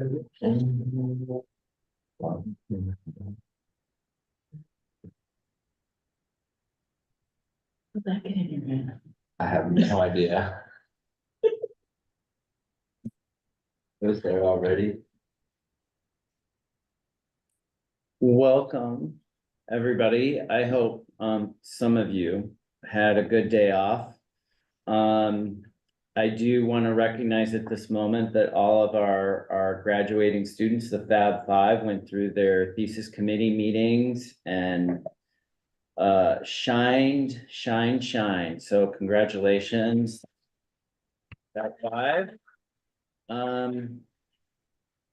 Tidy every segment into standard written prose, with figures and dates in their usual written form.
Put that in your hand. I have no idea. It was there already. Welcome, everybody. I hope some of you had a good day off. I do want to recognize at this moment that all of our graduating students, the Fab Five, went through their thesis committee meetings and shined. So congratulations, Fab Five.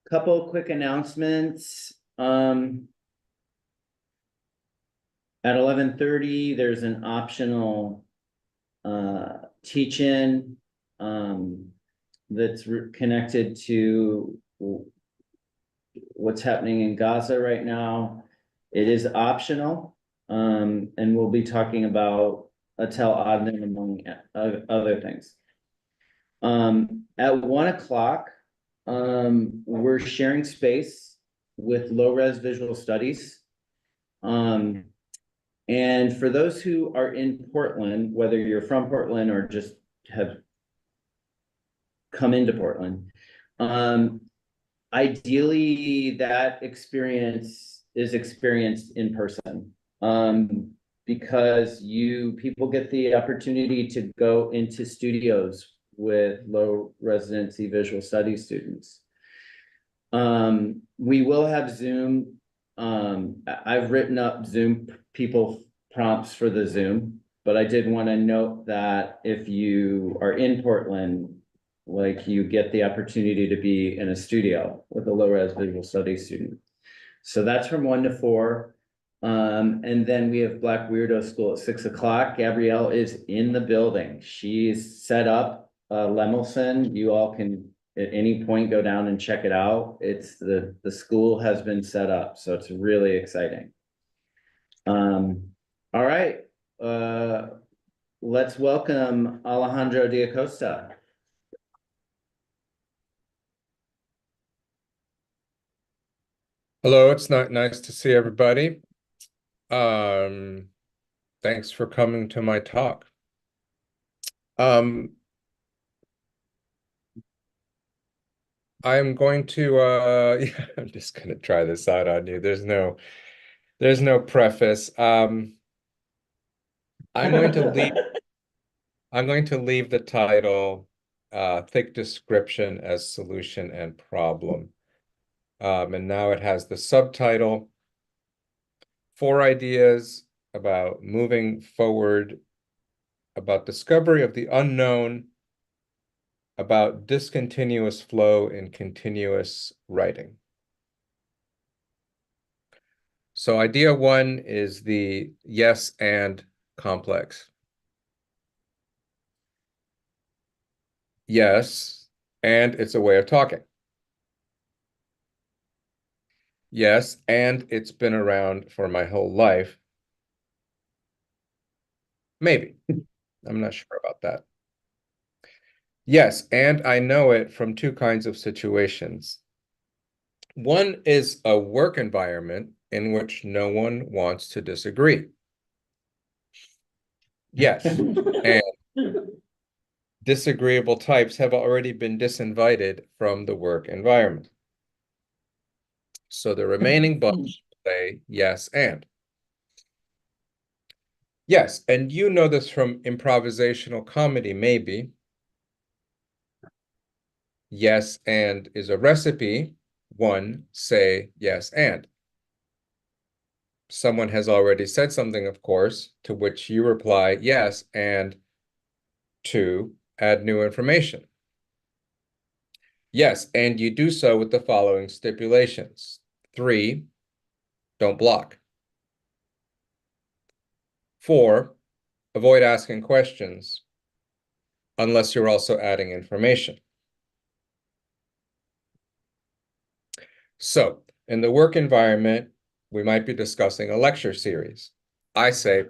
Couple quick announcements. At 11:30, there's an optional teach-in that's connected to what's happening in Gaza right now. It is optional, and we'll be talking about Atel Adnan among other things. At 1 o'clock, we're sharing space with low-res visual studies. And for those who are in Portland, whether you're from Portland or just have come into Portland, ideally that experience is experienced in person, because people get the opportunity to go into studios with low residency visual studies students. We will have Zoom. I've written up Zoom people prompts for the Zoom, but I did want to note that if you are in Portland, like, you get the opportunity to be in a studio with a low-res visual studies student. So that's from 1 to 4. And then we have Black Weirdo School at 6 o'clock. Gabrielle is in the building. She's set up Lemelson. You all can at any point go down and check it out. It's the school has been set up, so it's really exciting. All right, let's welcome Alejandro de Acosta. Hello, it's nice to see everybody. Thanks for coming to my talk. I'm going to yeah, I'm just gonna try this out on you. There's no preface. I'm going to leave the title thick description as solution and problem. And now it has the subtitle, 4 ideas about moving forward, about discovery of the unknown, about discontinuous flow in continuous writing. So idea 1 is the yes and complex. Yes, and it's a way of talking. Yes, and it's been around for my whole life. Maybe. I'm not sure about that. Yes, and I know it from 2 kinds of situations. One is a work environment in which no one wants to disagree. Yes, and disagreeable types have already been disinvited from the work environment. So the remaining bunch say yes and. Yes, and you know this from improvisational comedy, maybe. Yes and is a recipe. 1, say yes and. Someone has already said something, of course, to which you reply yes and 2, add new information. Yes, and you do so with the following stipulations. 3, don't block. 4, avoid asking questions unless you're also adding information. So, in the work environment, we might be discussing a lecture series. I say,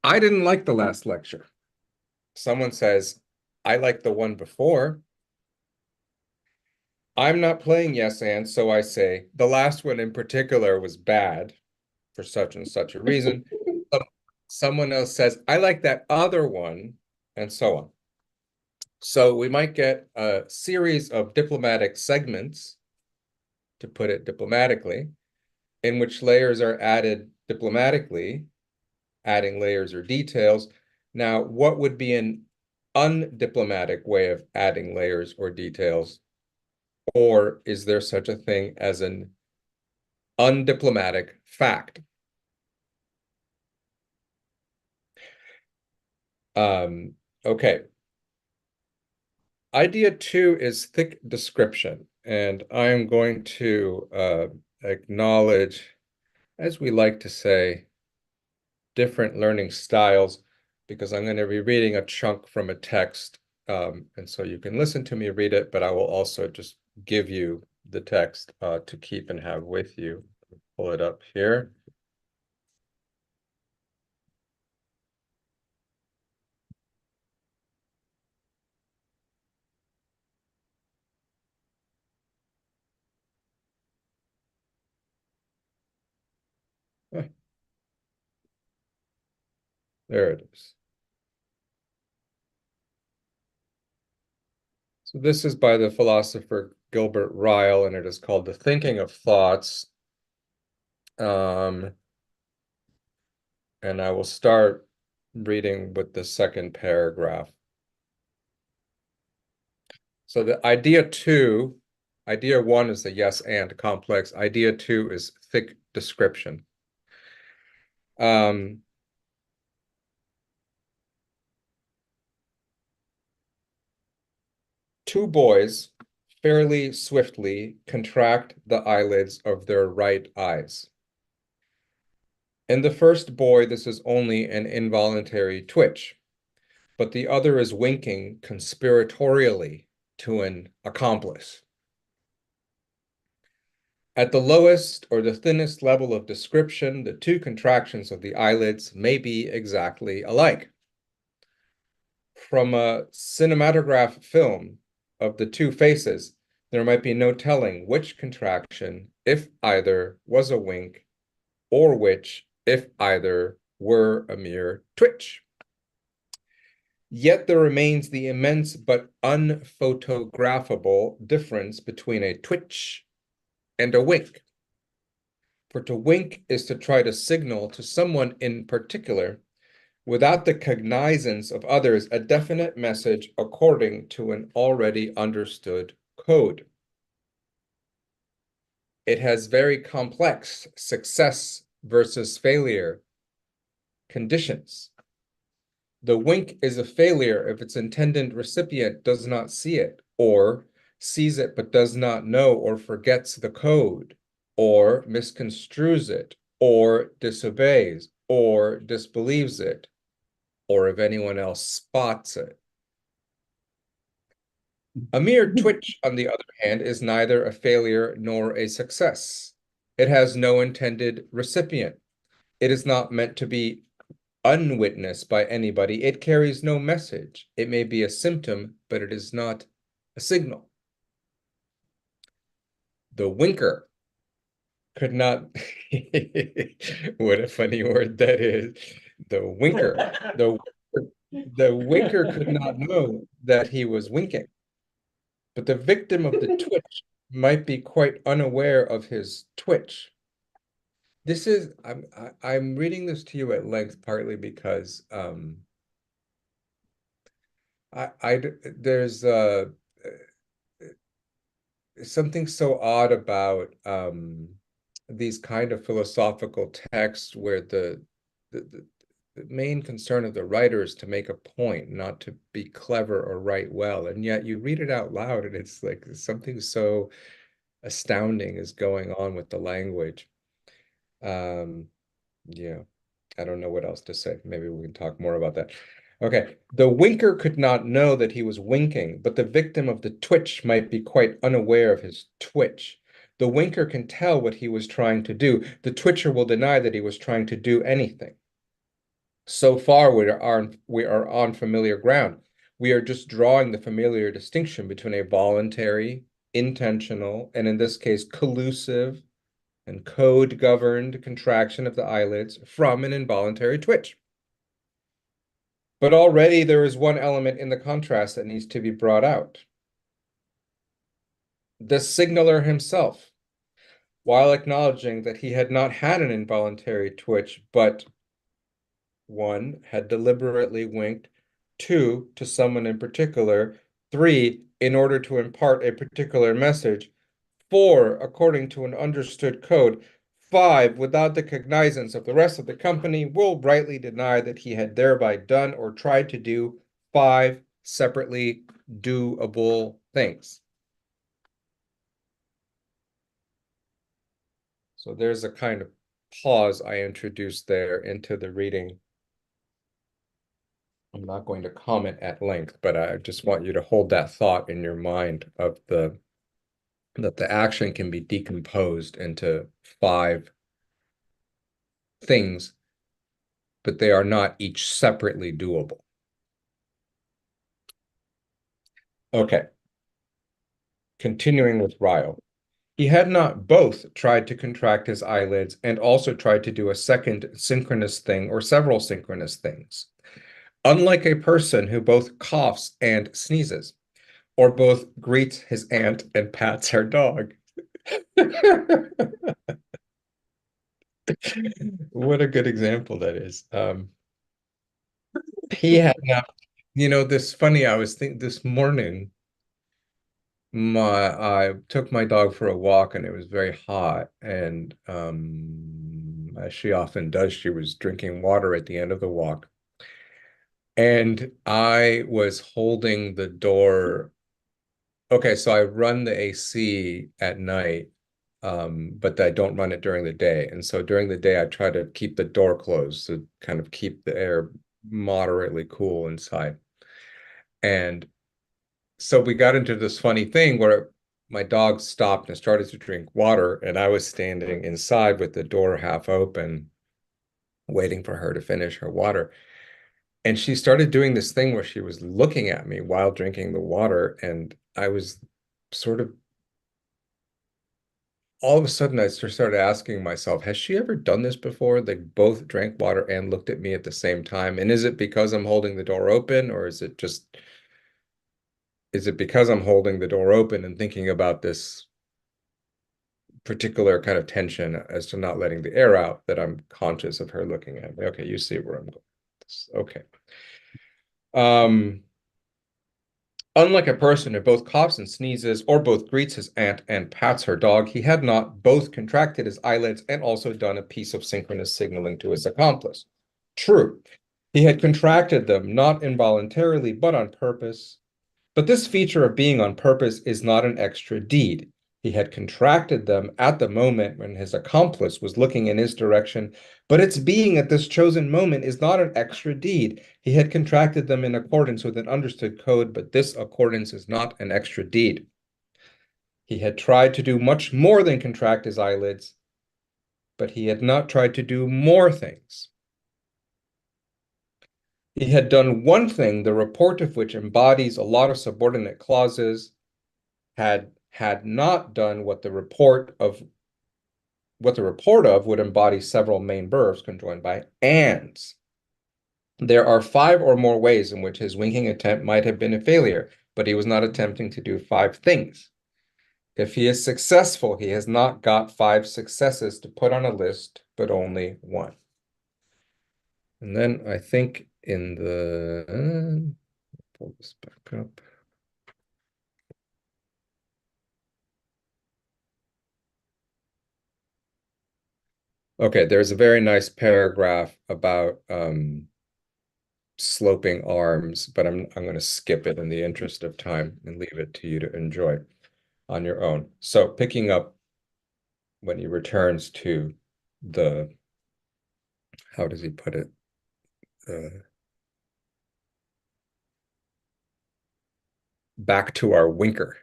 I didn't like the last lecture. Someone says, I liked the one before. I'm not playing yes and, so I say the last one in particular was bad for such and such a reason. Someone else says, I like that other one, and so on. So we might get a series of diplomatic segments, to put it diplomatically, in which layers are added diplomatically, adding layers or details. Now, what would be an undiplomatic way of adding layers or details? Or is there such a thing as an undiplomatic fact? Okay. Idea 2 is thick description, and I'm going to acknowledge, as we like to say, different learning styles, because I'm going to be reading a chunk from a text, and so you can listen to me read it, but I will also just give you the text to keep and have with you. Pull it up here. There it is. So this is by the philosopher Gilbert Ryle, and it is called The Thinking of Thoughts. And I will start reading with the second paragraph. So the idea 1 is the yes and complex. Idea 2 is thick description. Two boys fairly swiftly contract the eyelids of their right eyes. In the first boy, this is only an involuntary twitch, but the other is winking conspiratorially to an accomplice. At the lowest or the thinnest level of description, the two contractions of the eyelids may be exactly alike. From a cinematograph film of the two faces, there might be no telling which contraction, if either, was a wink, or which, if either, were a mere twitch. Yet there remains the immense but unphotographable difference between a twitch and a wink. For to wink is to try to signal to someone in particular, without the cognizance of others, a definite message according to an already understood code. It has very complex success versus failure conditions. The wink is a failure if its intended recipient does not see it, or sees it but does not know or forgets the code, or misconstrues it, or disobeys, or disbelieves it, or if anyone else spots it. A mere twitch, on the other hand, is neither a failure nor a success. It has no intended recipient. It is not meant to be unwitnessed by anybody. It carries no message. It may be a symptom, but it is not a signal. The winker could not, what a funny word that is. The winker, the winker could not know that he was winking, but the victim of the twitch might be quite unaware of his twitch. This is, I'm reading this to you at length, partly because there's something so odd about these kind of philosophical texts where the main concern of the writer is to make a point, not to be clever or write well. And yet you read it out loud and it's like something so astounding is going on with the language. Yeah, I don't know what else to say. Maybe we can talk more about that. Okay, the winker could not know that he was winking, but the victim of the twitch might be quite unaware of his twitch. The winker can tell what he was trying to do. The twitcher will deny that he was trying to do anything. So far, we are on familiar ground. We are just drawing the familiar distinction between a voluntary intentional, and in this case, collusive and code-governed contraction of the eyelids from an involuntary twitch. But already there is one element in the contrast that needs to be brought out. The signaler himself, while acknowledging that he had not had an involuntary twitch, but one, had deliberately winked, two, to someone in particular, three, in order to impart a particular message, four, according to an understood code, five, without the cognizance of the rest of the company, will rightly deny that he had thereby done or tried to do five separately doable things. So there's a kind of pause I introduced there into the reading. I'm not going to comment at length, but I just want you to hold that thought in your mind of that the action can be decomposed into five things, but they are not each separately doable. Okay. Continuing with Ryle. He had not both tried to contract his eyelids and also tried to do a second synchronous thing or several synchronous things. Unlike a person who both coughs and sneezes, or both greets his aunt and pats her dog. What a good example that is. He had not, this funny, I was thinking this morning, I took my dog for a walk and it was very hot, and as she often does, she was drinking water at the end of the walk. And I was holding the door. Okay, so I run the AC at night, but I don't run it during the day. And so during the day, I try to keep the door closed to kind of keep the air moderately cool inside. And so we got into this funny thing where my dog stopped and started to drink water, and I was standing inside with the door half open, waiting for her to finish her water. And she started doing this thing where she was looking at me while drinking the water, and I was sort of all of a sudden I started asking myself, has she ever done this before? They both drank water and looked at me at the same time. And is it because I'm holding the door open, or is it because I'm holding the door open and thinking about this particular kind of tension as to not letting the air out that I'm conscious of her looking at me? Okay, you see where I'm going. Okay. Unlike a person who both coughs and sneezes, or both greets his aunt and pats her dog, he had not both contracted his eyelids and also done a piece of synchronous signaling to his accomplice. True, he had contracted them not involuntarily, but on purpose. But this feature of being on purpose is not an extra deed. He had contracted them at the moment when his accomplice was looking in his direction, but its being at this chosen moment is not an extra deed. He had contracted them in accordance with an understood code, but this accordance is not an extra deed. He had tried to do much more than contract his eyelids, but he had not tried to do more things. He had done one thing, the report of which embodies a lot of subordinate clauses, had not done what the report of would embody several main verbs conjoined by ands. There are five or more ways in which his winking attempt might have been a failure, but he was not attempting to do five things. If he is successful, he has not got five successes to put on a list, but only one. And then I think in the pull this back up. Okay, there's a very nice paragraph about sloping arms, but I'm going to skip it in the interest of time and leave it to you to enjoy on your own. So picking up when he returns to the, how does he put it? Back to our winker.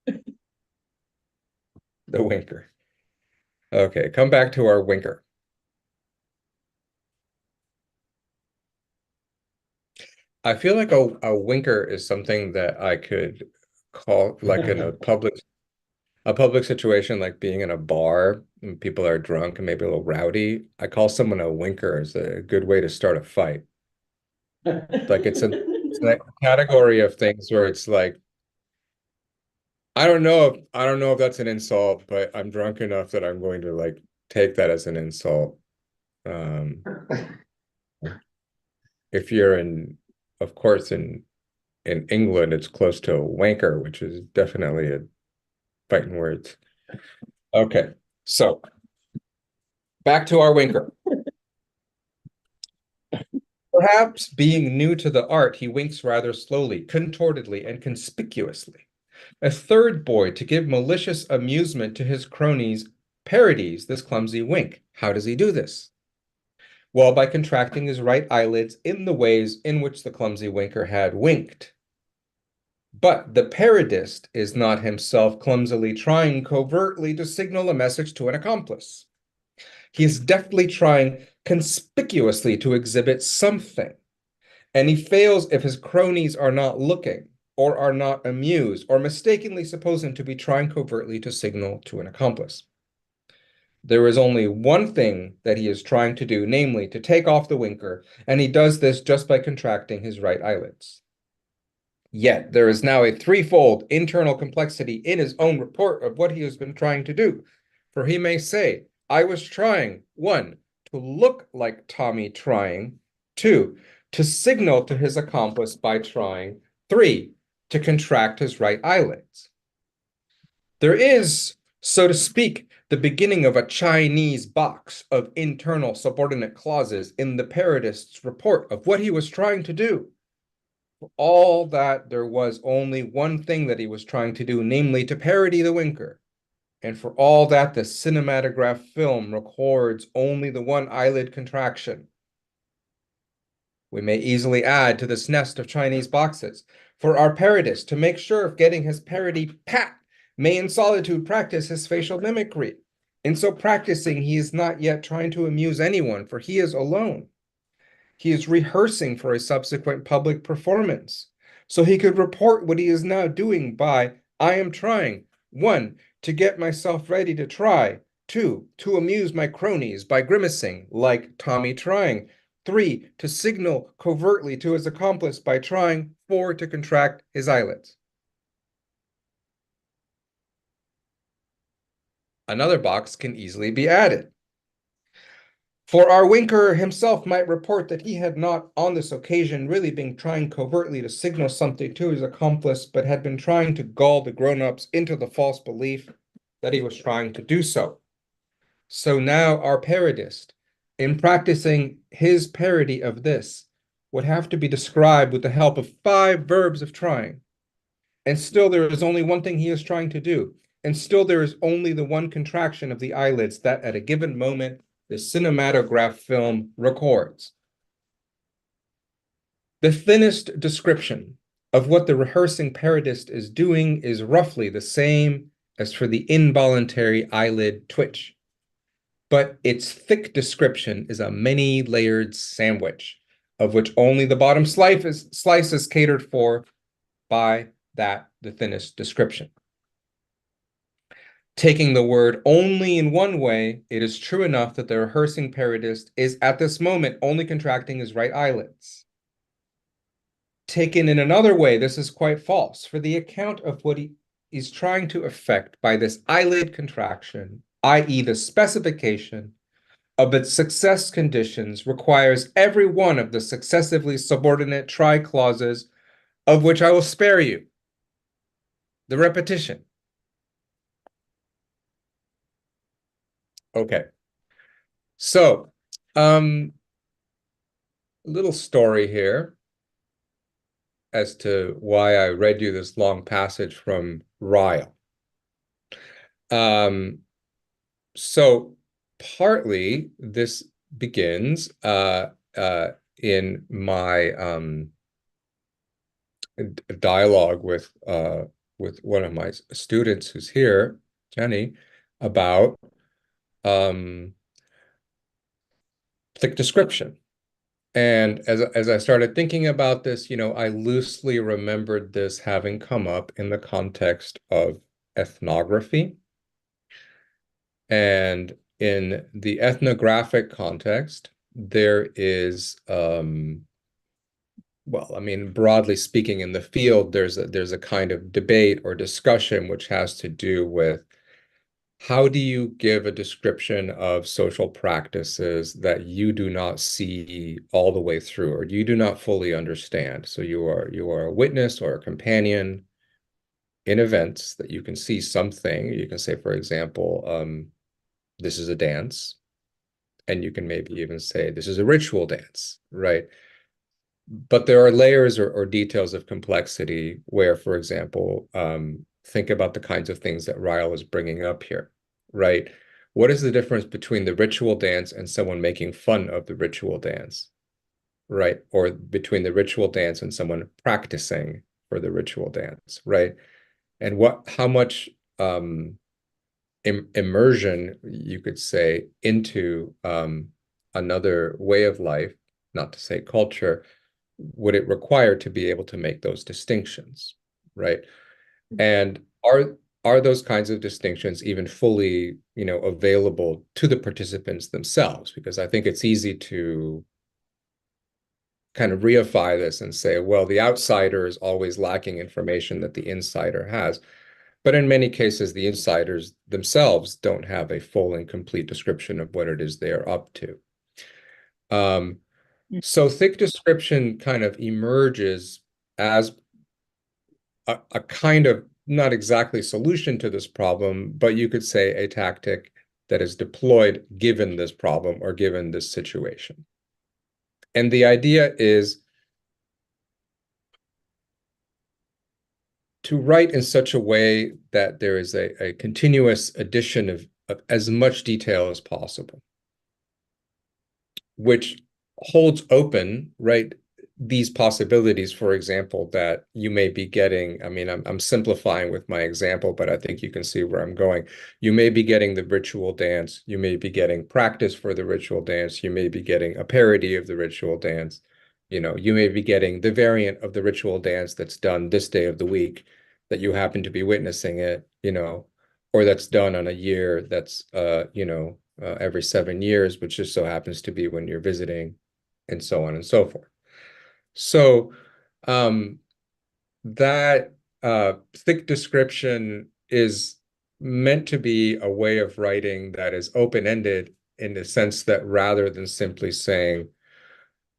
The winker. Okay, come back to our winker. I feel like a winker is something that I could call, like in a public situation, like being in a bar and people are drunk and maybe a little rowdy, I call someone a winker as a good way to start a fight. Like it's a category of things where it's like, I don't know if that's an insult, but I'm drunk enough that I'm going to like take that as an insult. Um, if you're in, of course, in England, it's close to a wanker, which is definitely a fighting words. Okay, so back to our winker. Perhaps being new to the art, he winks rather slowly, contortedly, and conspicuously. A third boy, to give malicious amusement to his cronies, parodies this clumsy wink. How does he do this? Well, by contracting his right eyelids in the ways in which the clumsy winker had winked. But the parodist is not himself clumsily trying covertly to signal a message to an accomplice. He is deftly trying conspicuously to exhibit something, and he fails if his cronies are not looking, or are not amused, or mistakenly suppose him to be trying covertly to signal to an accomplice. There is only one thing that he is trying to do, namely to take off the winker, and he does this just by contracting his right eyelids. Yet there is now a threefold internal complexity in his own report of what he has been trying to do. For he may say, I was trying, 1, to look like Tommy trying, 2, to signal to his accomplice by trying, 3, to contract his right eyelids. There is, so to speak, the beginning of a Chinese box of internal subordinate clauses in the parodist's report of what he was trying to do. For all that, there was only one thing that he was trying to do, namely to parody the winker. And for all that, the cinematograph film records only the one eyelid contraction. We may easily add to this nest of Chinese boxes, for our parodist, to make sure of getting his parody pat, may in solitude practice his facial mimicry. In so practicing, he is not yet trying to amuse anyone, for he is alone. He is rehearsing for a subsequent public performance. So he could report what he is now doing by, I am trying, 1, to get myself ready to try, 2, to amuse my cronies by grimacing, like Tommy trying, 3, to signal covertly to his accomplice by trying, 4, to contract his eyelids. Another box can easily be added. For our winker himself might report that he had not on this occasion really been trying covertly to signal something to his accomplice, but had been trying to gull the grown-ups into the false belief that he was trying to do so. So now our parodist, in practicing his parody of this, would have to be described with the help of 5 verbs of trying. And still there is only one thing he is trying to do. And still there is only the one contraction of the eyelids that at a given moment the cinematograph film records. The thinnest description of what the rehearsing parodist is doing is roughly the same as for the involuntary eyelid twitch. But its thick description is a many-layered sandwich, of which only the bottom slice is catered for by the thinnest description. Taking the word only in one way, it is true enough that the rehearsing parodist is at this moment only contracting his right eyelids. Taken in another way, this is quite false, for the account of what he is trying to effect by this eyelid contraction, i.e. the specification of its success conditions, requires every one of the successively subordinate try clauses, of which I will spare you the repetition. Okay. So, a little story here as to why I read you this long passage from Ryle. So partly this begins in my dialogue with one of my students who's here, Jenny, about thick description. And as I started thinking about this, I loosely remembered this having come up in the context of ethnography. And in the ethnographic context, there is, well, I mean, broadly speaking, in the field, there's a kind of debate or discussion which has to do with how do you give a description of social practices that you do not see all the way through, or you do not fully understand? So you are a witness or a companion in events that you can see something. You can say, for example, this is a dance, and you can maybe even say this is a ritual dance, right? But there are layers or details of complexity where, for example, think about the kinds of things that Ryle is bringing up here, right? What is the difference between the ritual dance and someone making fun of the ritual dance, right? Or between the ritual dance and someone practicing for the ritual dance, right? And how much immersion, you could say, into another way of life, not to say culture, would it require to be able to make those distinctions, right? And are those kinds of distinctions even fully, available to the participants themselves? Because I think it's easy to kind of reify this and say, well, the outsider is always lacking information that the insider has. But in many cases, the insiders themselves don't have a full and complete description of what it is they're up to. So thick description kind of emerges as a kind of not exactly solution to this problem, but you could say a tactic that is deployed given this problem or given this situation. And the idea is to write in such a way that there is a continuous addition of as much detail as possible, which holds open, right, these possibilities, for example, that you may be getting. I mean, I'm simplifying with my example, but I think you can see where I'm going. You may be getting the ritual dance. You may be getting practice for the ritual dance. You may be getting a parody of the ritual dance. You may be getting the variant of the ritual dance that's done this day of the week that you happen to be witnessing it, or that's done on a year that's, every 7 years, which just so happens to be when you're visiting, and so on and so forth. So that thick description is meant to be a way of writing that is open-ended in the sense that rather than simply saying,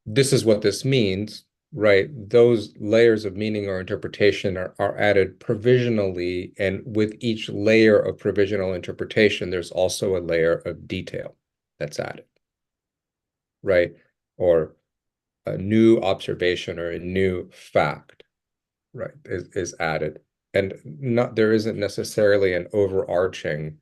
this is what this means, right? Those layers of meaning or interpretation are added provisionally, and with each layer of provisional interpretation, there's also a layer of detail that's added, right? Or a new observation or a new fact, right, is added. And there isn't necessarily an overarching,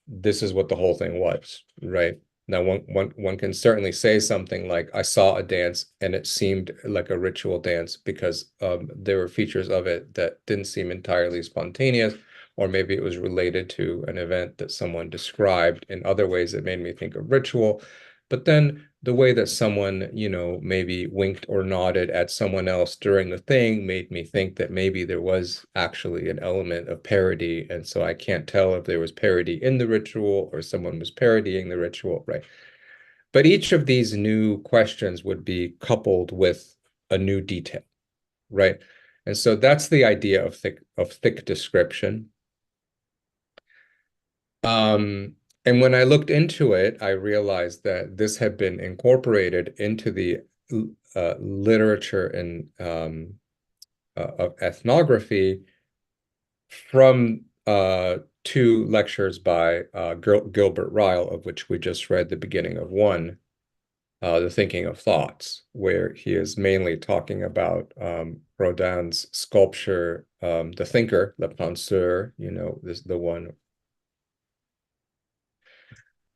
this is what the whole thing was, right? Now, one can certainly say something like, I saw a dance and it seemed like a ritual dance because there were features of it that didn't seem entirely spontaneous, or maybe it was related to an event that someone described in other ways that made me think of ritual. But then the way that someone, maybe winked or nodded at someone else during the thing made me think that maybe there was actually an element of parody. And so I can't tell if there was parody in the ritual or someone was parodying the ritual, right? But each of these new questions would be coupled with a new detail, right? And so that's the idea of thick description. And when I looked into it, I realized that this had been incorporated into the literature and of ethnography from two lectures by Gilbert Ryle, of which we just read the beginning of one, The Thinking of Thoughts, where he is mainly talking about Rodin's sculpture, The Thinker, Le Penseur, the one.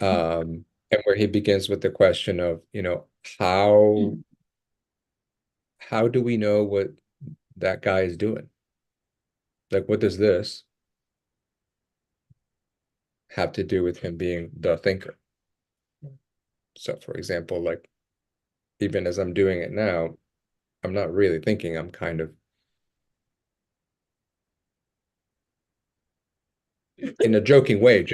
And where he begins with the question of, how do we know what that guy is doing? Like, what does this have to do with him being the thinker? So, for example, like, even as I'm doing it now, I'm not really thinking, I'm kind of in a joking way,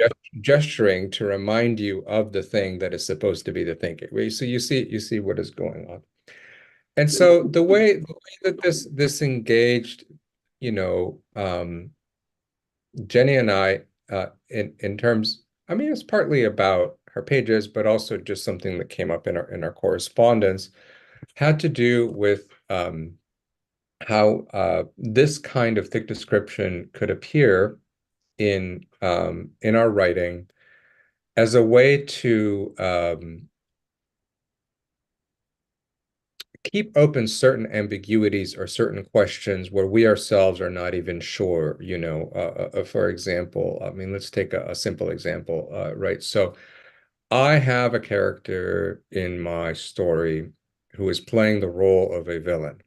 gesturing to remind you of the thing that is supposed to be the thinking. So you see what is going on. And so the way that this engaged, you know, Jenny and I, in terms, I mean, it's partly about her pages, but also just something that came up in our correspondence, had to do with how this kind of thick description could appear in our writing as a way to keep open certain ambiguities or certain questions where we ourselves are not even sure, you know, for example, I mean, let's take a simple example, right? So I have a character in my story who is playing the role of a villain.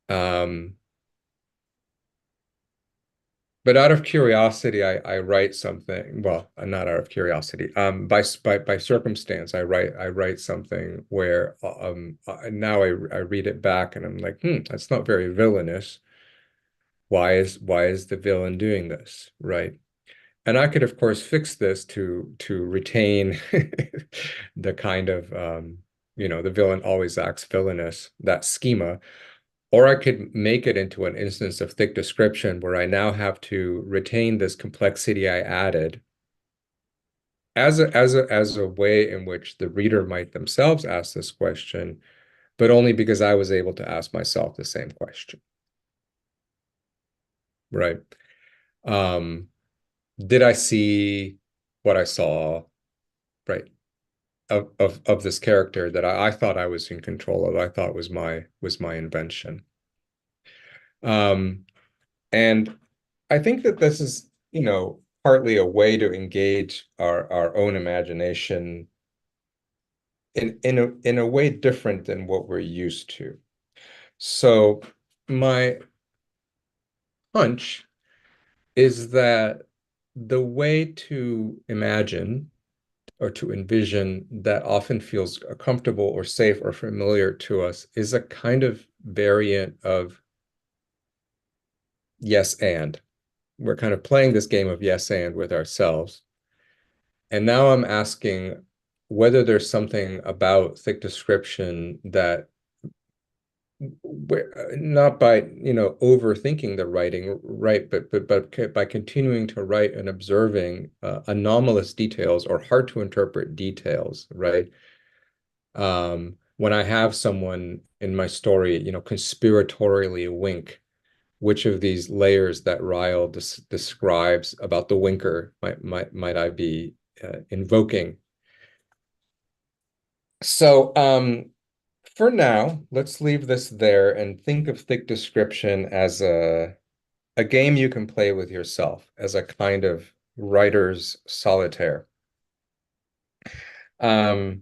Um, But out of curiosity, I write something. Well, not out of curiosity. By circumstance, I write something where now I read it back and I'm like, that's not very villainous. Why is the villain doing this, right? And I could, of course, fix this to retain the kind of you know, the villain always acts villainous, that schema. Or I could make it into an instance of thick description where I now have to retain this complexity I added as a way in which the reader might themselves ask this question, but only because I was able to ask myself the same question. Right. Um, did I see what I saw, right, of this character that I thought I was in control of, I thought was my invention. Um, And I think that this is, you know, partly a way to engage our own imagination in a way different than what we're used to. So my hunch is that the way to imagine or to envision that often feels comfortable or safe or familiar to us is a kind of variant of yes and. We're kind of playing this game of yes and with ourselves. And now I'm asking whether there's something about thick description that not by, you know, overthinking the writing, right, but by continuing to write and observing anomalous details or hard to interpret details, right? When I have someone in my story, you know, conspiratorially wink, which of these layers that Ryle describes about the winker might I be invoking? So, for now, let's leave this there and think of thick description as a game you can play with yourself, as a kind of writer's solitaire. Um,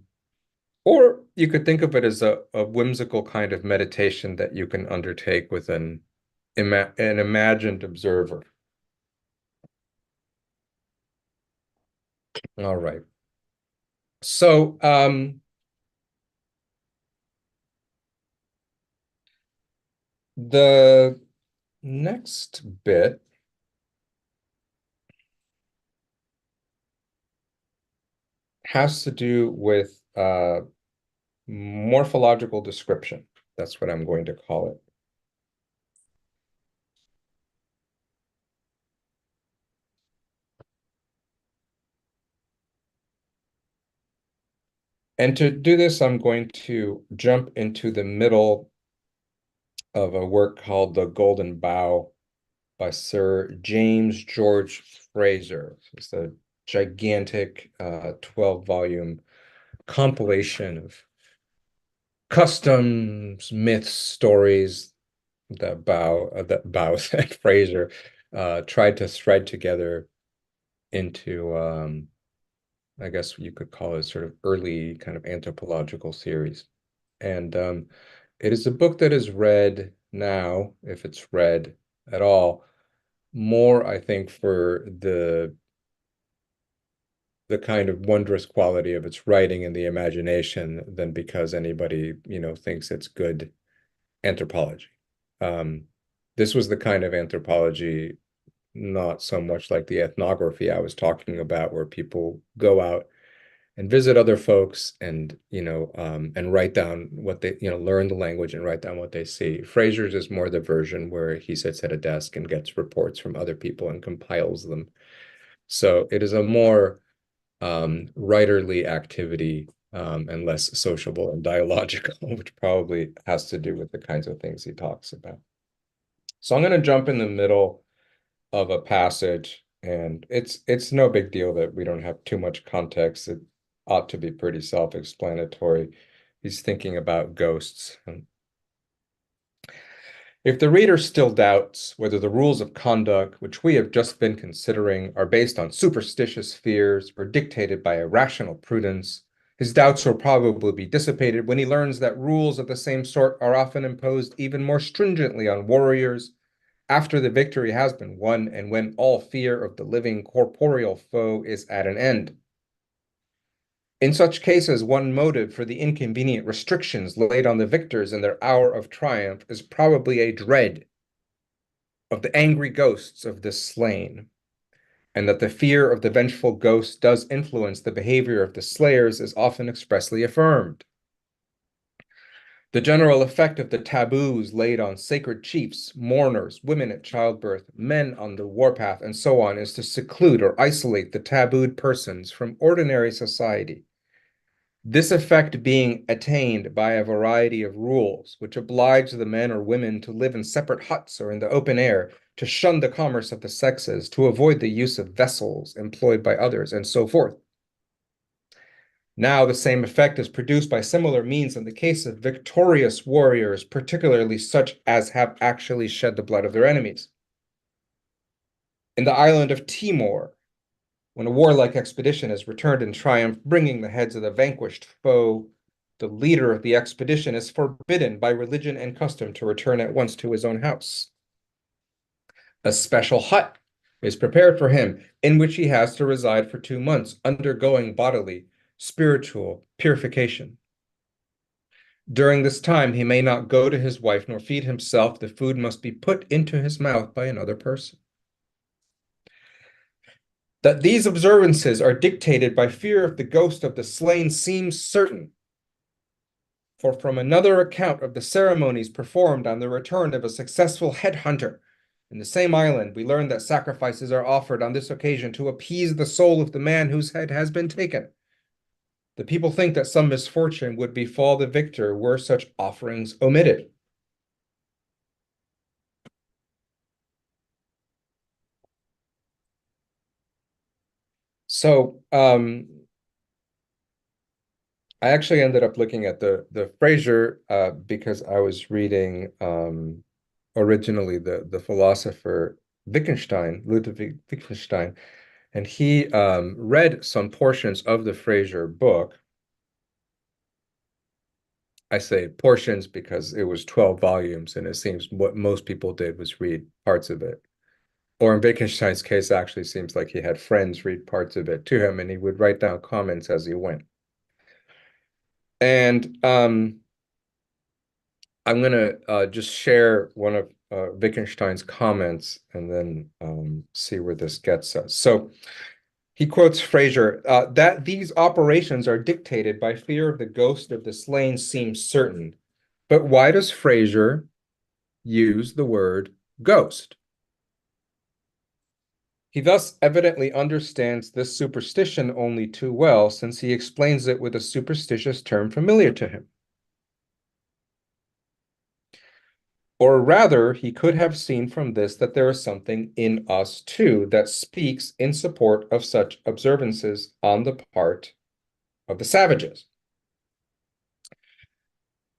or you could think of it as a whimsical kind of meditation that you can undertake with an imagined observer. All right. So, the next bit has to do with morphological description. That's what I'm going to call it. And to do this, I'm going to jump into the middle of a work called The Golden Bough by Sir James George Fraser. It's a gigantic 12-volume compilation of customs, myths, stories that Fraser tried to thread together into I guess you could call it sort of early kind of anthropological series. And it is a book that is read now, if it's read at all, more, I think, for the the kind of wondrous quality of its writing and the imagination than because anybody, thinks it's good anthropology. This was the kind of anthropology, not so much like the ethnography I was talking about, where people go out and visit other folks and, and write down what they, learn the language and write down what they see. Fraser's is more the version where he sits at a desk and gets reports from other people and compiles them. So it is a more writerly activity and less sociable and dialogical, which probably has to do with the kinds of things he talks about. So I'm going to jump in the middle of a passage, and it's no big deal that we don't have too much context. It ought to be pretty self-explanatory. He's thinking about ghosts. If the reader still doubts whether the rules of conduct which we have just been considering are based on superstitious fears or dictated by irrational prudence, his doubts will probably be dissipated when he learns that rules of the same sort are often imposed even more stringently on warriors after the victory has been won and when all fear of the living corporeal foe is at an end. In such cases, one motive for the inconvenient restrictions laid on the victors in their hour of triumph is probably a dread of the angry ghosts of the slain, and that the fear of the vengeful ghost does influence the behavior of the slayers is often expressly affirmed. The general effect of the taboos laid on sacred chiefs, mourners, women at childbirth, men on the warpath, and so on is to seclude or isolate the tabooed persons from ordinary society. This effect being attained by a variety of rules, which oblige the men or women to live in separate huts or in the open air, to shun the commerce of the sexes, to avoid the use of vessels employed by others, and so forth. Now the same effect is produced by similar means in the case of victorious warriors, particularly such as have actually shed the blood of their enemies. In the island of Timor, when a warlike expedition has returned in triumph, bringing the heads of the vanquished foe, the leader of the expedition is forbidden by religion and custom to return at once to his own house. A special hut is prepared for him, in which he has to reside for 2 months, undergoing bodily, spiritual purification. During this time, he may not go to his wife nor feed himself. The food must be put into his mouth by another person. That these observances are dictated by fear of the ghost of the slain seems certain. For from another account of the ceremonies performed on the return of a successful headhunter in the same island, we learn that sacrifices are offered on this occasion to appease the soul of the man whose head has been taken. The people think that some misfortune would befall the victor were such offerings omitted. So I actually ended up looking at the Fraser because I was reading originally the philosopher Ludwig Wittgenstein, and he read some portions of the Fraser book. I say portions because it was 12 volumes, and it seems what most people did was read parts of it. Or in Wittgenstein's case, actually seems like he had friends read parts of it to him, and he would write down comments as he went. And I'm going to just share one of Wittgenstein's comments and then see where this gets us. So he quotes Fraser, that these operations are dictated by fear of the ghost of the slain seems certain. But why does Fraser use the word ghost? He thus evidently understands this superstition only too well, since he explains it with a superstitious term familiar to him. Or rather, he could have seen from this that there is something in us too that speaks in support of such observances on the part of the savages.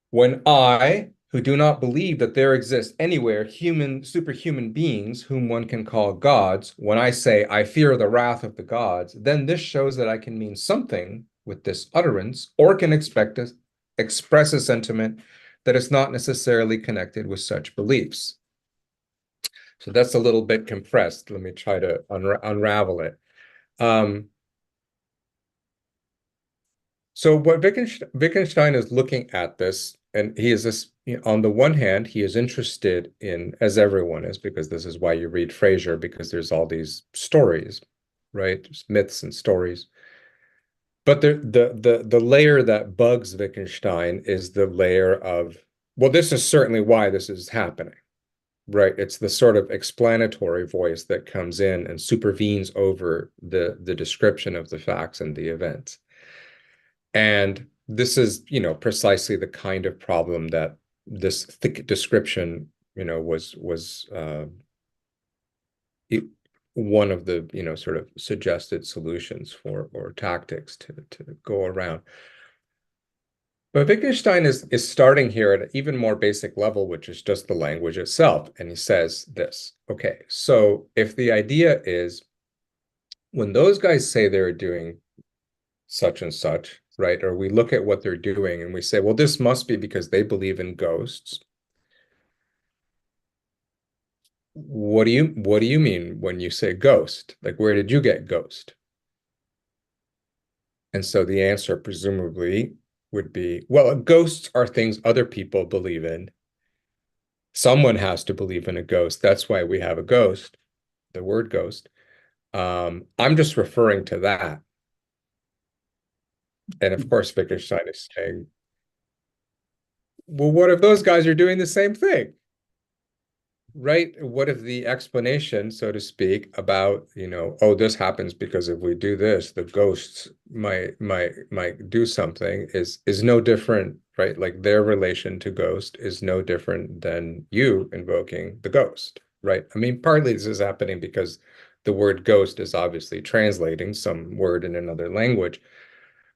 When I, who do not believe that there exist anywhere superhuman beings whom one can call gods, when I say I fear the wrath of the gods, then this shows that I can mean something with this utterance, or can express a sentiment that is not necessarily connected with such beliefs. So that's a little bit compressed. Let me try to unravel it. So what Wittgenstein is looking at this, and he is this, on the one hand, he is interested in, as everyone is, because this is why you read Fraser, because there's all these stories, right? There's myths and stories. But the layer that bugs Wittgenstein is the layer of, well, this is certainly why this is happening, right? It's the sort of explanatory voice that comes in and supervenes over the description of the facts and the events. And this is, precisely the kind of problem that this thick description, was one of the, sort of suggested solutions for or tactics to go around. But Wittgenstein is starting here at an even more basic level, which is just the language itself. And he says this, okay, so if the idea is when those guys say they're doing such and such, right? Or we look at what they're doing and we say, well, this must be because they believe in ghosts. What do you mean when you say ghost? Like, where did you get ghost? And so the answer presumably would be, well, ghosts are things other people believe in. Someone has to believe in a ghost. That's why we have a ghost, the word ghost. I'm just referring to that. And of course, Wittgenstein is saying, well, what if those guys are doing the same thing? Right? What if the explanation, so to speak, about, oh, this happens because if we do this, the ghosts might do something is no different, right? Like their relation to ghost is no different than you invoking the ghost, right? I mean, partly this is happening because the word ghost is obviously translating some word in another language.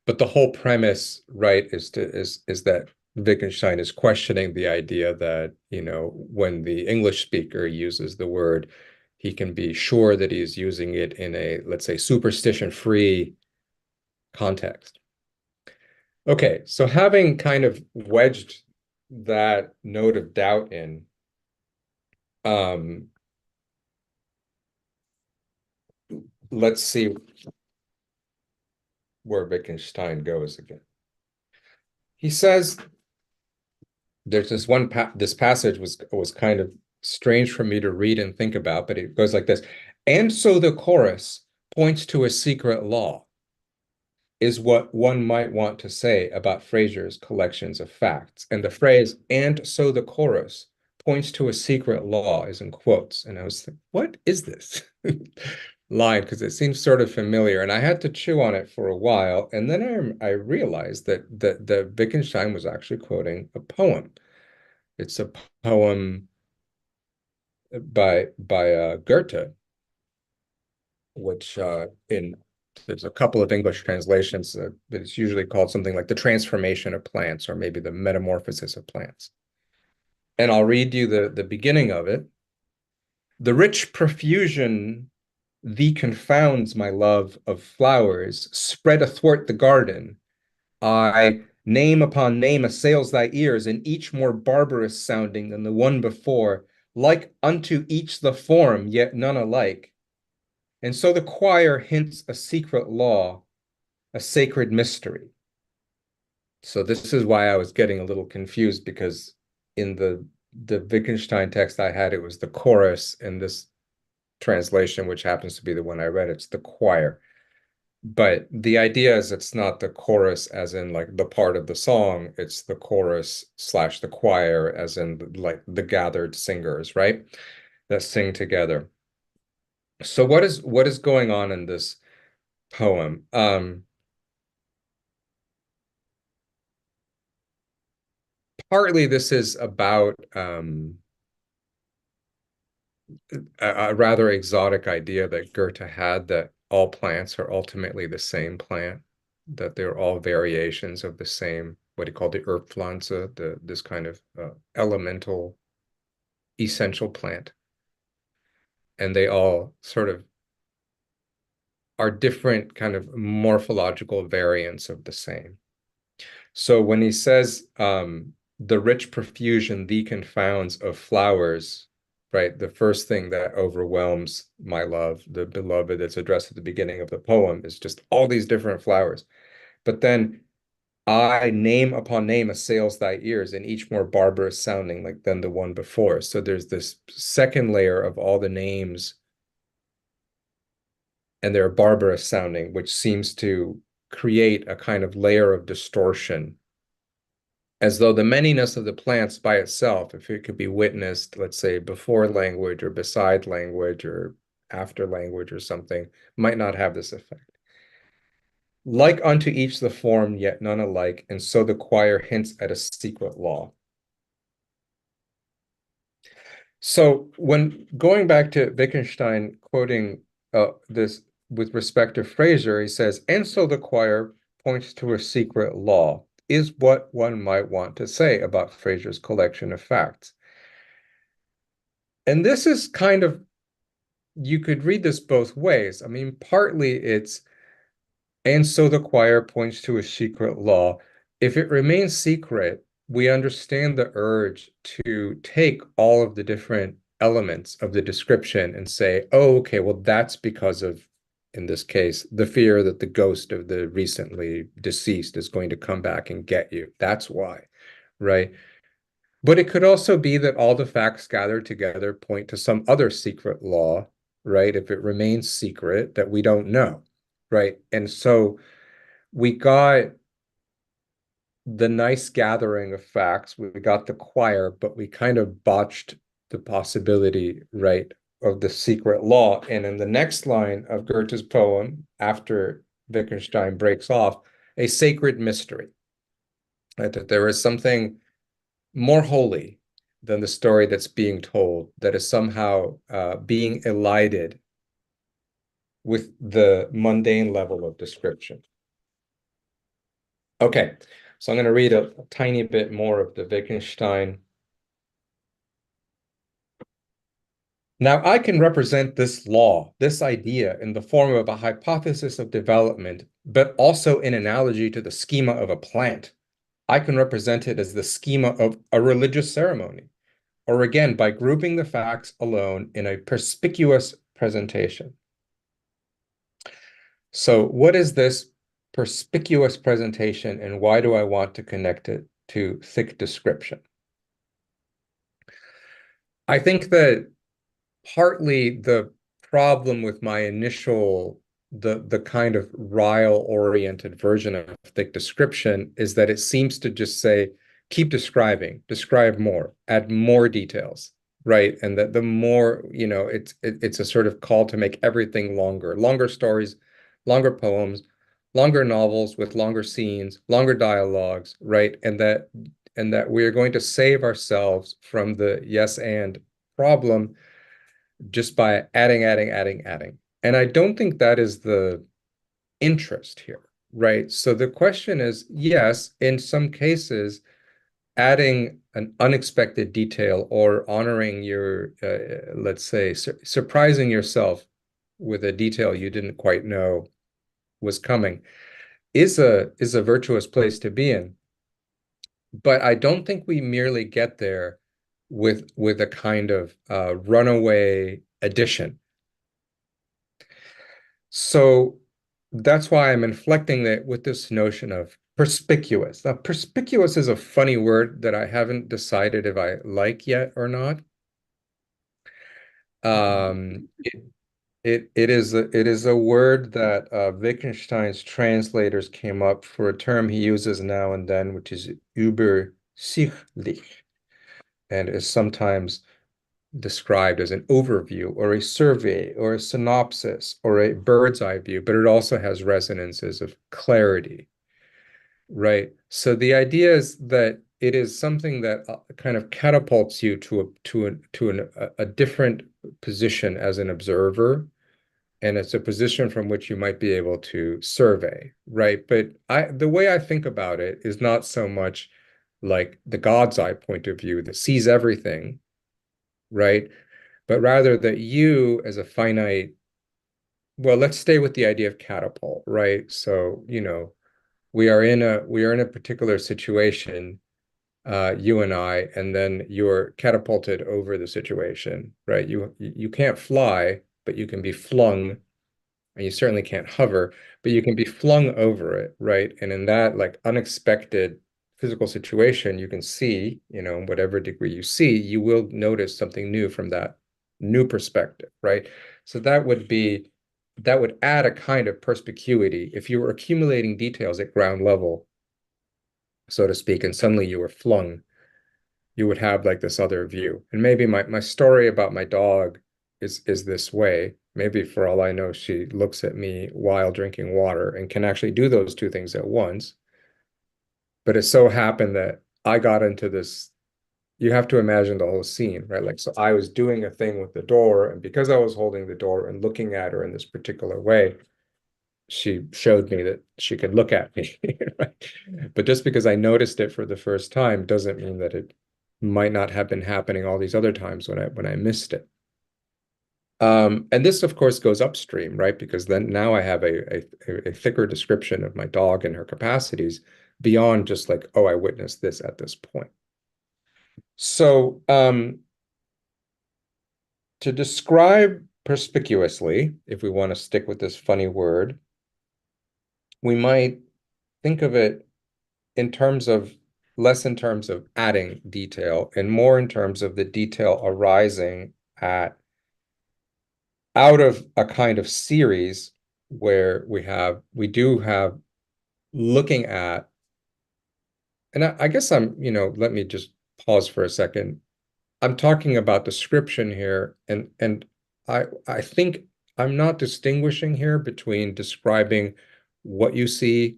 But the whole premise, right, is that Wittgenstein is questioning the idea that, when the English speaker uses the word, he can be sure that he's using it in a, let's say, superstition-free context. Okay, so having kind of wedged that note of doubt in, let's see where Wittgenstein goes again. He says there's this passage was kind of strange for me to read and think about, but it goes like this. And so the chorus points to a secret law, is what one might want to say about Fraser's collections of facts. And the phrase, and so the chorus points to a secret law, is in quotes. And I was like, what is this line? Because it seems sort of familiar. And I had to chew on it for a while. And then I realized that Wittgenstein was actually quoting a poem. It's a poem by Goethe, which there's a couple of English translations, but it's usually called something like The Transformation of Plants, or maybe The Metamorphosis of Plants. And I'll read you the beginning of it. The rich profusion thee confounds, my love, of flowers spread athwart the garden. I, name upon name, assails thy ears, and each more barbarous sounding than the one before, like unto each the form, yet none alike. And so the choir hints a secret law, a sacred mystery. So this is why I was getting a little confused, because in the Wittgenstein text I had, it was the chorus. In this translation, which happens to be the one I read, it's the choir. But the idea is it's not the chorus as in like the part of the song, it's the chorus / the choir as in like the gathered singers, right? That sing together. So what is going on in this poem? Partly this is about a rather exotic idea that Goethe had, that all plants are ultimately the same plant, that they're all variations of the same, what he called the Erbpflanze, this kind of elemental essential plant. And they all sort of are different kind of morphological variants of the same. So when he says the rich profusion thee confounds of flowers, right? The first thing that overwhelms my love, the beloved that's addressed at the beginning of the poem, is just all these different flowers. But then I, name upon name, assails thy ears, and each more barbarous sounding like than the one before. So there's this second layer of all the names, and they're barbarous sounding, which seems to create a kind of layer of distortion, as though the manyness of the plants by itself, if it could be witnessed, let's say, before language or beside language or after language or something, might not have this effect. Like unto each the form, yet none alike, and so the choir hints at a secret law. So when going back to Wittgenstein quoting this with respect to Fraser, he says, and so the choir points to a secret law, is what one might want to say about Fraser's collection of facts. And this is kind of, you could read this both ways. I mean, partly it's, and so the choir points to a secret law. If it remains secret, we understand the urge to take all of the different elements of the description and say, oh, okay, well, that's because of, in this case, the fear that the ghost of the recently deceased is going to come back and get you. That's why, right? But it could also be that all the facts gathered together point to some other secret law, right? If it remains secret that we don't know, right? And so we got the nice gathering of facts, we got the choir, but we kind of botched the possibility, right, of the secret law. And in the next line of Goethe's poem, after Wittgenstein breaks off, a sacred mystery, right, that there is something more holy than the story that's being told, that is somehow being elided with the mundane level of description. Okay, so I'm going to read a tiny bit more of the Wittgenstein. Now, I can represent this law, this idea, in the form of a hypothesis of development, but also in analogy to the schema of a plant. I can represent it as the schema of a religious ceremony, or again, by grouping the facts alone in a perspicuous presentation. So what is this perspicuous presentation, and why do I want to connect it to thick description? I think that partly the problem with my initial, the kind of Ryle-oriented version of thick description is that it seems to just say, keep describing, describe more, add more details, right? And that the more, it's a sort of call to make everything longer stories, longer poems, longer novels with longer scenes, longer dialogues, right? And that we are going to save ourselves from the yes and problem just by adding. And I don't think that is the interest here, right? So the question is, yes, in some cases, adding an unexpected detail or honoring your, let's say, surprising yourself with a detail you didn't quite know was coming is a virtuous place to be in. But I don't think we merely get there with a kind of runaway addition. So that's why I'm inflecting that with this notion of perspicuous. Now, perspicuous is a funny word that I haven't decided if I like yet or not. It is a word that Wittgenstein's translators came up for a term he uses now and then, which is übersichtlich, and is sometimes described as an overview or a survey or a synopsis or a bird's eye view, but it also has resonances of clarity, right? So the idea is that it is something that kind of catapults you to a different position as an observer, and it's a position from which you might be able to survey, right? But the way I think about it is not so much like the God's eye point of view that sees everything, right? But rather that you as a finite, well, let's stay with the idea of catapult, right? So, we are in a particular situation, you and I, and then you're catapulted over the situation, right? You can't fly, but you can be flung and you certainly can't hover, but you can be flung over it, right? And in that like unexpected physical situation, you can see, whatever degree you see, you will notice something new from that new perspective, right? So that would add a kind of perspicuity if you were accumulating details at ground level, so to speak, and suddenly you were flung, you would have like this other view. And maybe my story about my dog is this way. Maybe for all I know, she looks at me while drinking water and can actually do those two things at once. But it so happened that I got into this. You have to imagine the whole scene, right? Like, so I was doing a thing with the door, and because I was holding the door and looking at her in this particular way, she showed me that she could look at me, right? But just because I noticed it for the first time doesn't mean that it might not have been happening all these other times when I missed it. And this, of course, goes upstream, right? Because then now I have a thicker description of my dog and her capacities beyond just like, oh, I witnessed this at this point. So to describe perspicuously, if we want to stick with this funny word, we might think of it in terms of less in terms of adding detail and more in terms of the detail arising out of a kind of series where we do have looking at, and I guess let me just pause for a second. I'm talking about description here, and I think I'm not distinguishing here between describing what you see,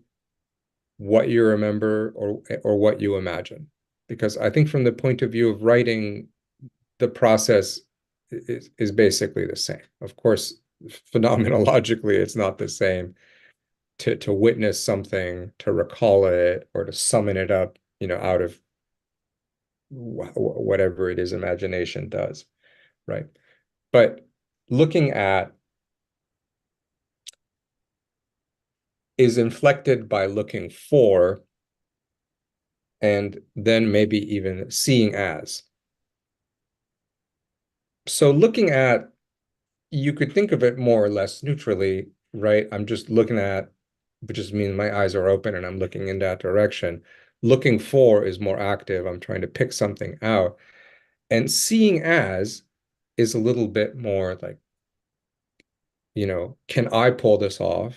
what you remember, or what you imagine. Because I think from the point of view of writing, the process is basically the same. Of course, phenomenologically, it's not the same to witness something, to recall it, or to summon it up, out of whatever it is imagination does, right? But looking at is inflected by looking for, and then maybe even seeing as. So looking at, you could think of it more or less neutrally, right? I'm just looking at, which just means my eyes are open and I'm looking in that direction. Looking for is more active. I'm trying to pick something out. And seeing as is a little bit more like, can I pull this off?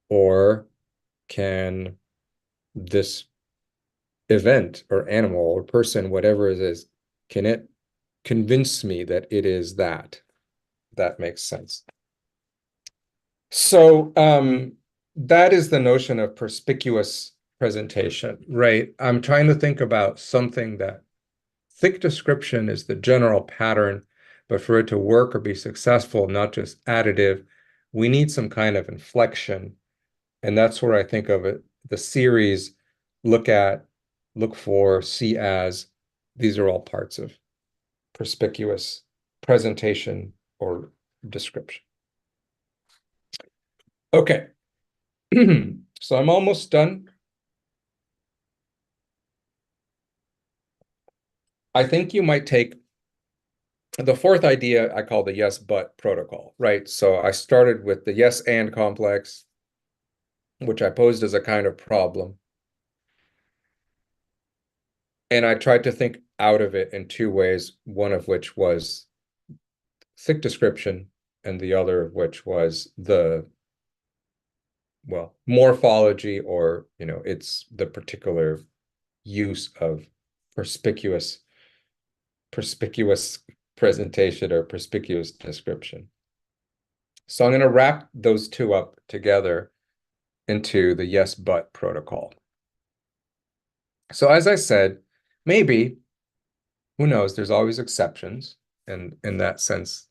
Or can this event or animal or person, whatever it is, can it convince me that it is that? That makes sense. So that is the notion of perspicuous presentation, right? I'm trying to think about something that thick description is the general pattern, but for it to work or be successful, not just additive, we need some kind of inflection. And that's where I think of it, the series, look at, look for, see as, these are all parts of perspicuous presentation or description. Okay, so I'm almost done. I think you might take the fourth idea I call the yes, but protocol, right? So I started with the yes and complex, which I posed as a kind of problem. And I tried to think out of it in two ways, one of which was thick description, and the other of which was morphology, or, it's the particular use of perspicuous presentation or perspicuous description. So I'm going to wrap those two up together into the yes, but protocol. So as I said, maybe, who knows, there's always exceptions. And in that sense,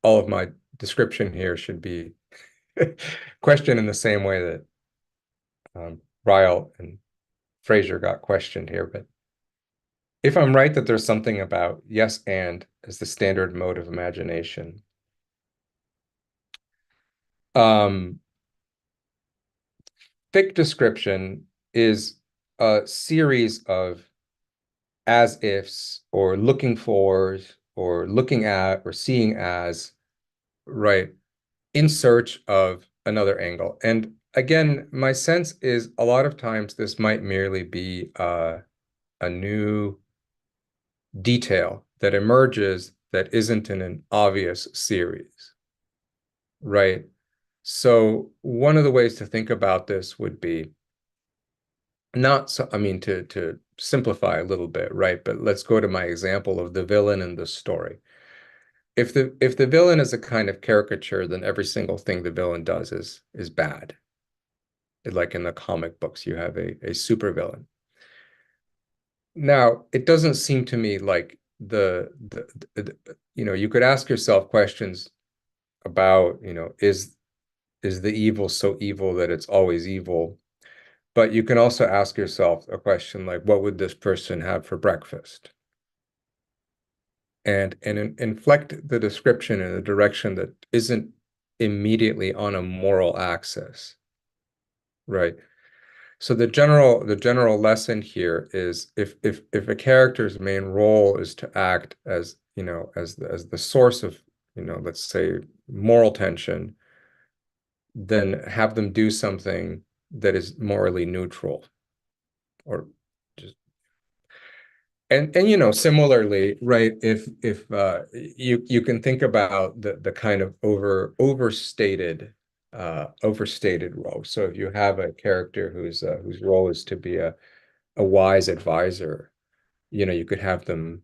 all of my description here should be questioned in the same way that Ryle and Fraser got questioned here. But if I'm right that there's something about yes and as the standard mode of imagination, thick description is a series of as ifs or looking for or looking at or seeing as, right? in search of another angle. And again, my sense is a lot of times this might merely be a new detail that emerges that isn't in an obvious series, right? So one of the ways to think about this would be not so, I mean, to simplify a little bit, right? But let's go to my example of the villain in the story. If the villain is a kind of caricature, then every single thing the villain does is bad. Like in the comic books, you have a supervillain. Now, it doesn't seem to me like you could ask yourself questions about, is the evil so evil that it's always evil? But you can also ask yourself a question like, what would this person have for breakfast? And inflect the description in a direction that isn't immediately on a moral axis, right? So the general lesson here is if a character's main role is to act as, as the source of, let's say moral tension, then have them do something that is morally neutral, or just similarly, right, if you can think about the kind of overstated role. So if you have a character whose role is to be a wise advisor, you could have them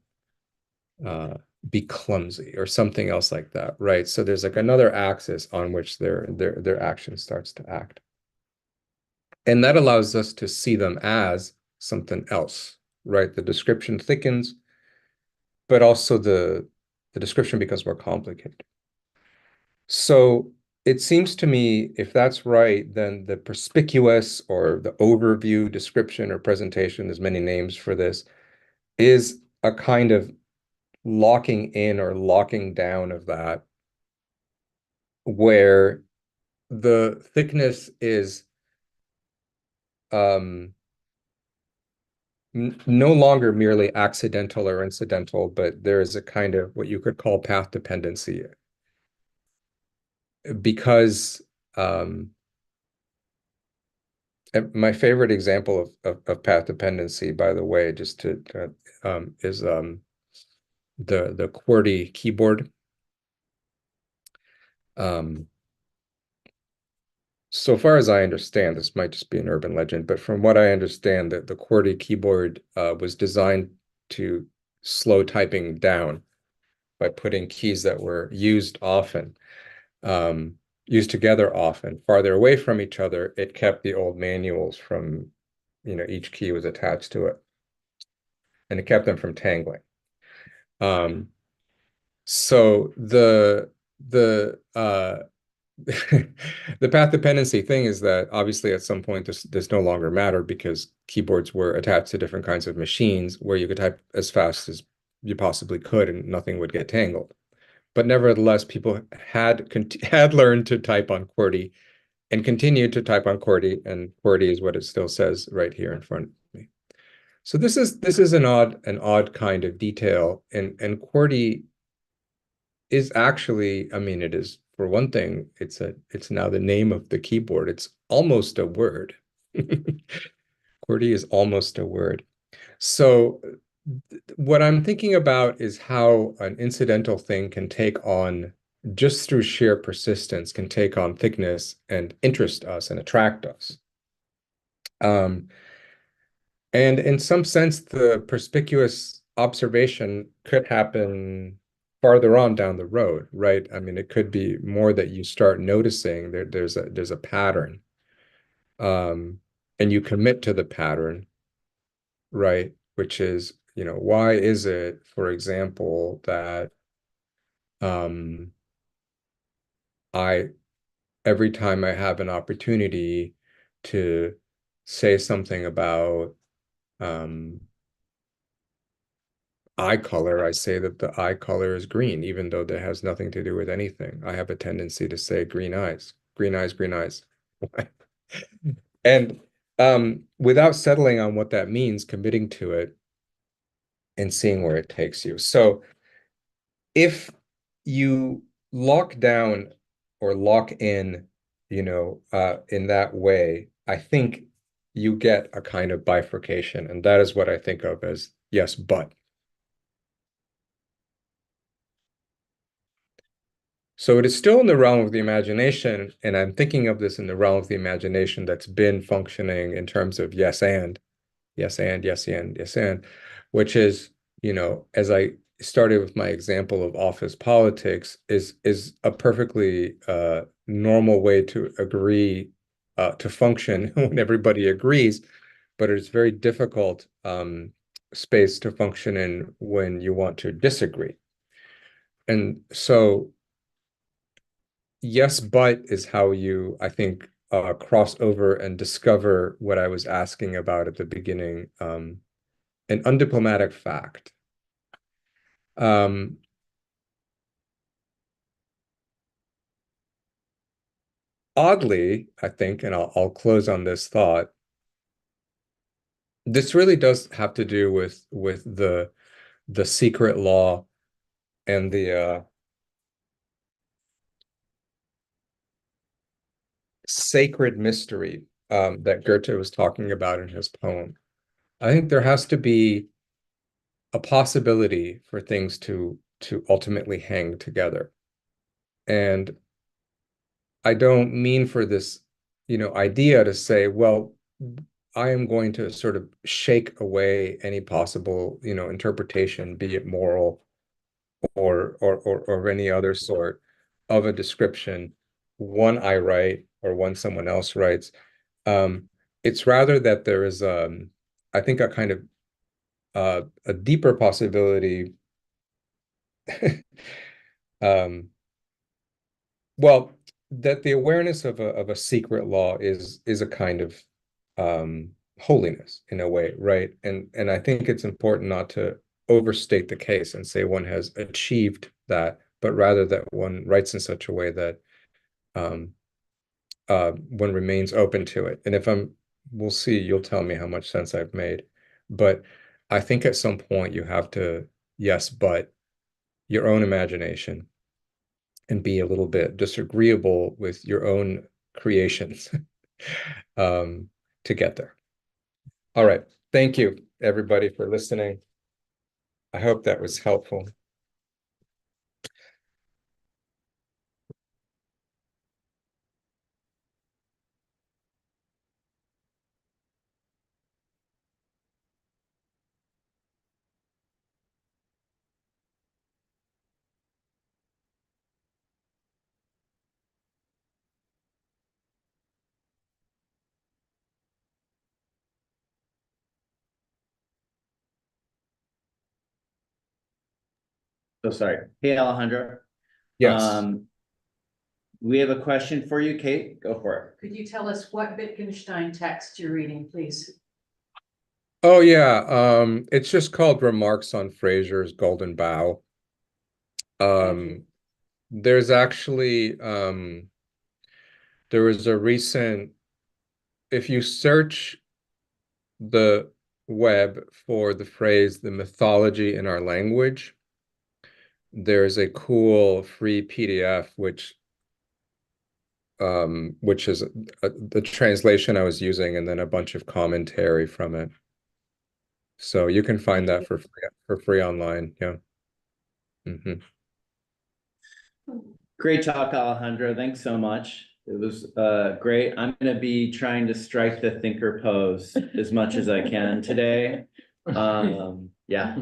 be clumsy or something else like that, right? So there's like another axis on which their action starts to act. And that allows us to see them as something else, right? The description thickens, but also the description becomes more complicated. So it seems to me, if that's right, then the perspicuous or the overview description or presentation, there's many names for this, is a kind of locking in or locking down of that, where the thickness is no longer merely accidental or incidental, but there is a kind of what you could call path dependency. Because my favorite example of path dependency, by the way, just to is the QWERTY keyboard. So far as I understand, this might just be an urban legend, but from what I understand, that the QWERTY keyboard was designed to slow typing down by putting keys that were used together often, farther away from each other. It kept the old manuals from, each key was attached to it, and it kept them from tangling. So the path dependency thing is that obviously at some point this no longer mattered, because keyboards were attached to different kinds of machines where you could type as fast as you possibly could and nothing would get tangled. But nevertheless, people had learned to type on QWERTY and continued to type on QWERTY, and QWERTY is what it still says right here in front of me. So this is an odd kind of detail, and QWERTY is actually, I mean, it is, for one thing, it's now the name of the keyboard. It's almost a word. QWERTY is almost a word. So what I'm thinking about is how an incidental thing can take on, just through sheer persistence, can take on thickness and interest us and attract us. And in some sense, the perspicuous observation could happen farther on down the road, right? I mean, it could be more that you start noticing there's a pattern, and you commit to the pattern, right? Which is, why is it, for example, that I every time I have an opportunity to say something about eye color, I say that the eye color is green, even though that has nothing to do with anything. I have a tendency to say green eyes, green eyes, green eyes. And without settling on what that means, committing to it and seeing where it takes you. So if you lock down or lock in, in that way, I think you get a kind of bifurcation, and that is what I think of as yes, but. So it is still in the realm of the imagination, and I'm thinking of this in the realm of the imagination that's been functioning in terms of yes and, yes and, yes and, yes and, which is, as I started with my example of office politics, is a perfectly normal way to agree to function when everybody agrees, but it's very difficult space to function in when you want to disagree. And so yes, but is how you, I think, cross over and discover what I was asking about at the beginning, an undiplomatic fact. Oddly, I think, and I'll close on this thought, this really does have to do with the secret law and the sacred mystery that Goethe was talking about in his poem. I think there has to be a possibility for things to ultimately hang together. And I don't mean for this, idea to say, well, I am going to sort of shake away any possible, interpretation, be it moral or any other sort of a description, one I write or one someone else writes. It's rather that there is, I think, a kind of a deeper possibility. Well, that the awareness of a secret law is a kind of holiness in a way, right? And I think it's important not to overstate the case and say one has achieved that, but rather that one writes in such a way that one remains open to it. And we'll see, you'll tell me how much sense I've made. But I think at some point you have to, yes, but your own imagination and be a little bit disagreeable with your own creations to get there. All right. Thank you, everybody, for listening. I hope that was helpful. So sorry. Hey, Alejandro. Yes. We have a question for you, Kate. Go for it. Could you tell us what Wittgenstein text you're reading, please? Oh, yeah. It's just called Remarks on Fraser's Golden Bough. There's actually there was a recent, if you search the web for the phrase "the mythology in our language," there's a cool free PDF which is the translation I was using, and then a bunch of commentary from it. So you can find that for free online. Yeah. Mm-hmm. Great talk, Alejandro. Thanks so much. It was great. I'm going to be trying to strike the thinker pose as much as I can today. Yeah.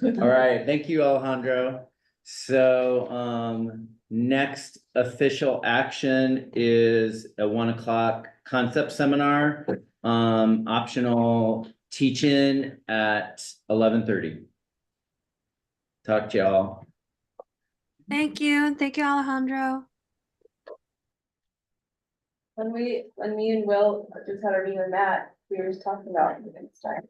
All right. Thank you, Alejandro. So next official action is a 1 o'clock concept seminar, optional teach-in at 11:30. Talk to y'all. Thank you. Thank you, Alejandro. When me and Will just had our meeting with Matt, we were just talking about Wittgenstein.